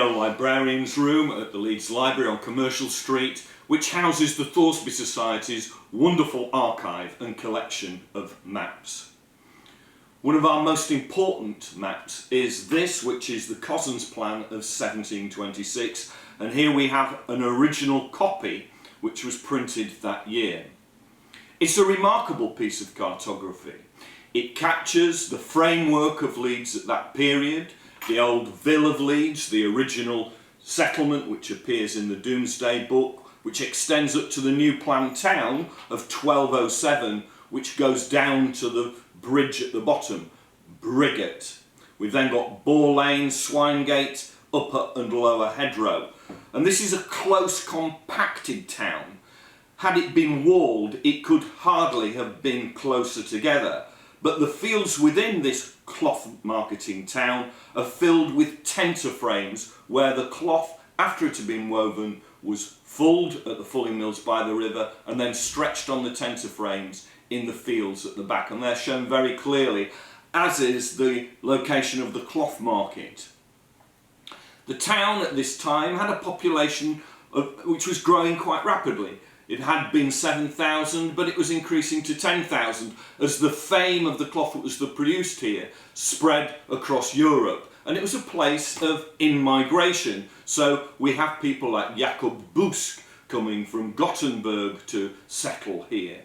the old librarian's room at the Leeds Library on Commercial Street, which houses the Thoresby Society's wonderful archive and collection of maps. One of our most important maps is this, which is the Cossins plan of 1726, and here we have an original copy which was printed that year. It's a remarkable piece of cartography. It captures the framework of Leeds at that period, the old Ville of Leeds, the original settlement which appears in the Domesday Book, which extends up to the new planned town of 1207, which goes down to the bridge at the bottom, Briggate. We've then got Boar Lane, Swinegate, Upper and Lower Hedgerow. And this is a close, compacted town. Had it been walled, it could hardly have been closer together. But the fields within this cloth marketing town are filled with tenter frames where the cloth, after it had been woven, was fulled at the fulling mills by the river and then stretched on the tenter frames in the fields at the back. And they're shown very clearly, as is the location of the cloth market. The town at this time had a population which was growing quite rapidly. It had been 7,000, but it was increasing to 10,000 as the fame of the cloth that was produced here spread across Europe. And it was a place of in-migration. So we have people like Jacob Busk coming from Gothenburg to settle here.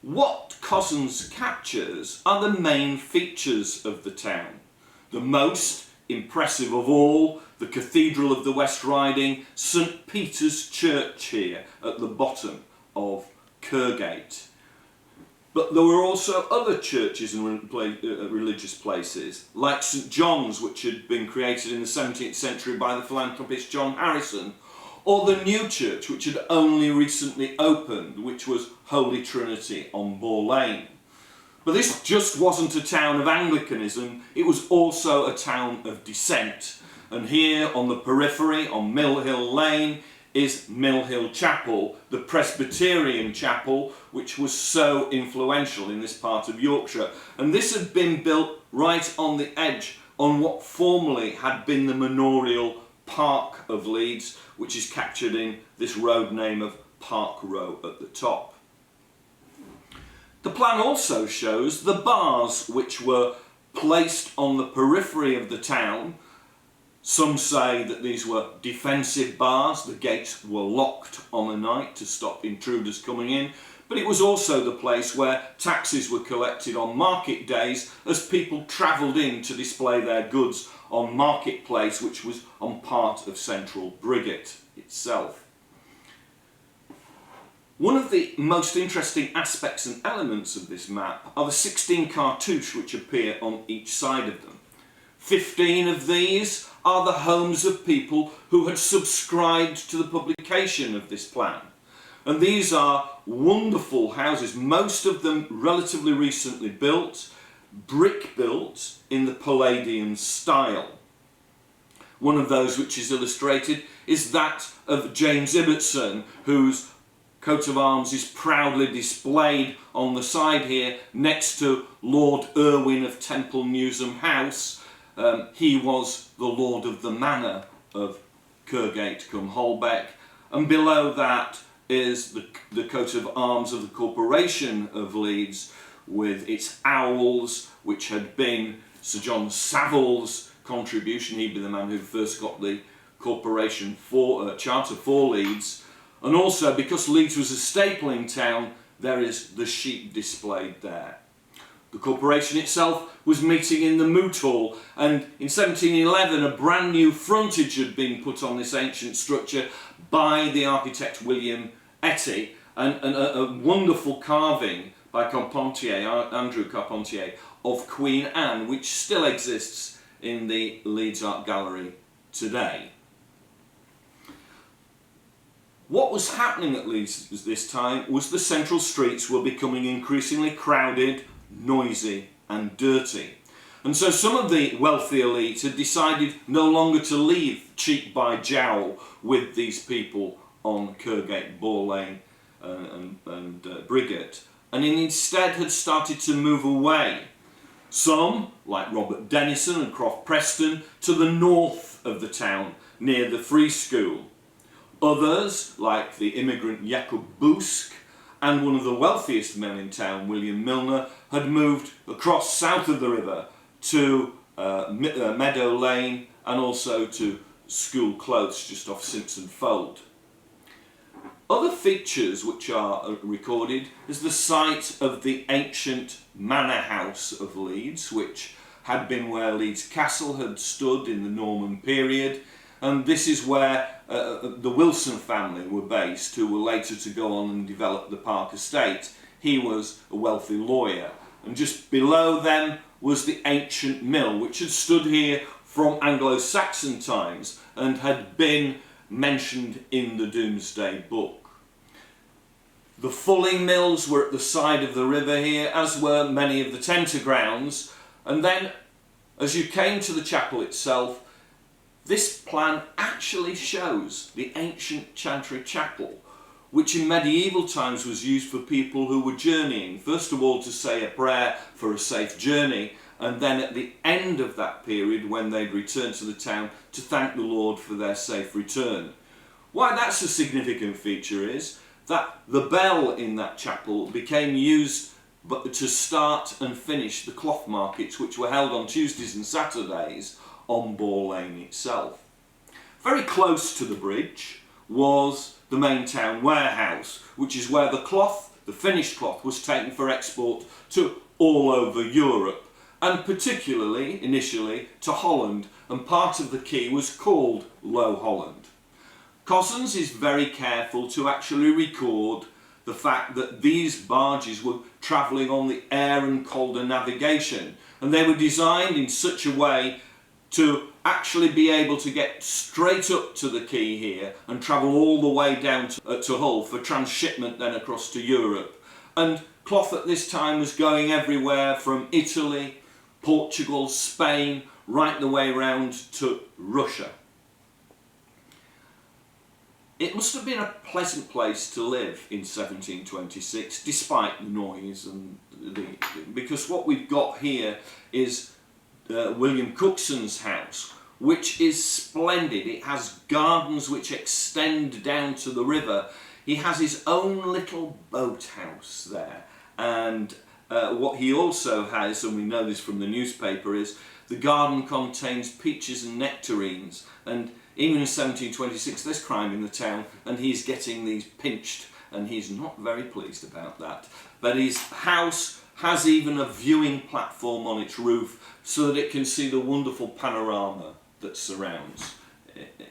What Cossins captures are the main features of the town. The most impressive of all, the Cathedral of the West Riding, St Peter's Church here at the bottom of Kirkgate. But there were also other churches and religious places, like St John's, which had been created in the 17th century by the philanthropist John Harrison, or the new church, which had only recently opened, which was Holy Trinity on Boar Lane. But this just wasn't a town of Anglicanism, it was also a town of dissent. And here on the periphery, on Mill Hill Lane, is Mill Hill Chapel, the Presbyterian chapel, which was so influential in this part of Yorkshire. And this had been built right on the edge, on what formerly had been the manorial Park of Leeds, which is captured in this road name of Park Row at the top. The plan also shows the bars which were placed on the periphery of the town. Some say that these were defensive bars, the gates were locked on a night to stop intruders coming in, but it was also the place where taxes were collected on market days as people travelled in to display their goods on Marketplace, which was on part of central Briggate itself. One of the most interesting aspects and elements of this map are the 16 cartouches which appear on each side of them. 15 of these are the homes of people who had subscribed to the publication of this plan. And these are wonderful houses, most of them relatively recently built, brick built in the Palladian style. One of those which is illustrated is that of James Ibbotson, whose coat of arms is proudly displayed on the side here next to Lord Irwin of Temple Newsham House. He was the Lord of the Manor of Kirkgate cum Holbeck, and below that is the coat of arms of the Corporation of Leeds with its owls, which had been Sir John Savile's contribution. He'd be the man who first got the Corporation Charter for Leeds. And also, because Leeds was a stapling town, there is the sheep displayed there. The corporation itself was meeting in the Moot Hall, and in 1711 a brand new frontage had been put on this ancient structure by the architect William Etty, and a wonderful carving by Andrew Carpentier of Queen Anne, which still exists in the Leeds Art Gallery today. What was happening at Leeds at this time was the central streets were becoming increasingly crowded, noisy and dirty. And so some of the wealthy elite had decided no longer to leave cheek by jowl with these people on Kirkgate, Boar Lane and Briggate, and instead had started to move away. Some, like Robert Denison and Croft Preston, to the north of the town near the free school. Others, like the immigrant Jakub Busk and one of the wealthiest men in town, William Milner, had moved across south of the river to Meadow Lane and also to School Close just off Simpson Fold. Other features which are recorded is the site of the ancient manor house of Leeds, which had been where Leeds Castle had stood in the Norman period, and this is where the Wilson family were based, who were later to go on and develop the Park Estate. He was a wealthy lawyer, and just below them was the ancient mill, which had stood here from Anglo-Saxon times and had been mentioned in the Domesday Book. The fulling mills were at the side of the river here, as were many of the tenter grounds, and then as you came to the chapel itself, this plan actually shows the ancient chantry chapel, which in medieval times was used for people who were journeying, first of all to say a prayer for a safe journey, and then at the end of that period, when they'd return to the town, to thank the Lord for their safe return. Why that's a significant feature is that the bell in that chapel became used to start and finish the cloth markets, which were held on Tuesdays and Saturdays on Boar Lane itself. Very close to the bridge was the main town warehouse, which is where the cloth, the finished cloth, was taken for export to all over Europe, and particularly, initially, to Holland, and part of the quay was called Low Holland. Cossins is very careful to actually record the fact that these barges were travelling on the air and Calder navigation, and they were designed in such a way to actually be able to get straight up to the quay here and travel all the way down to Hull for transshipment then across to Europe. And cloth at this time was going everywhere from Italy, Portugal, Spain, right the way round to Russia. It must have been a pleasant place to live in 1726, despite the noise and because what we've got here is William Cookson's house, which is splendid. It has gardens which extend down to the river. He has his own little boathouse there, and what he also has, and we know this from the newspaper, is the garden contains peaches and nectarines, and even in 1726 there's crime in the town and he's getting these pinched and he's not very pleased about that. But his house has even a viewing platform on its roof so that it can see the wonderful panorama that surrounds it.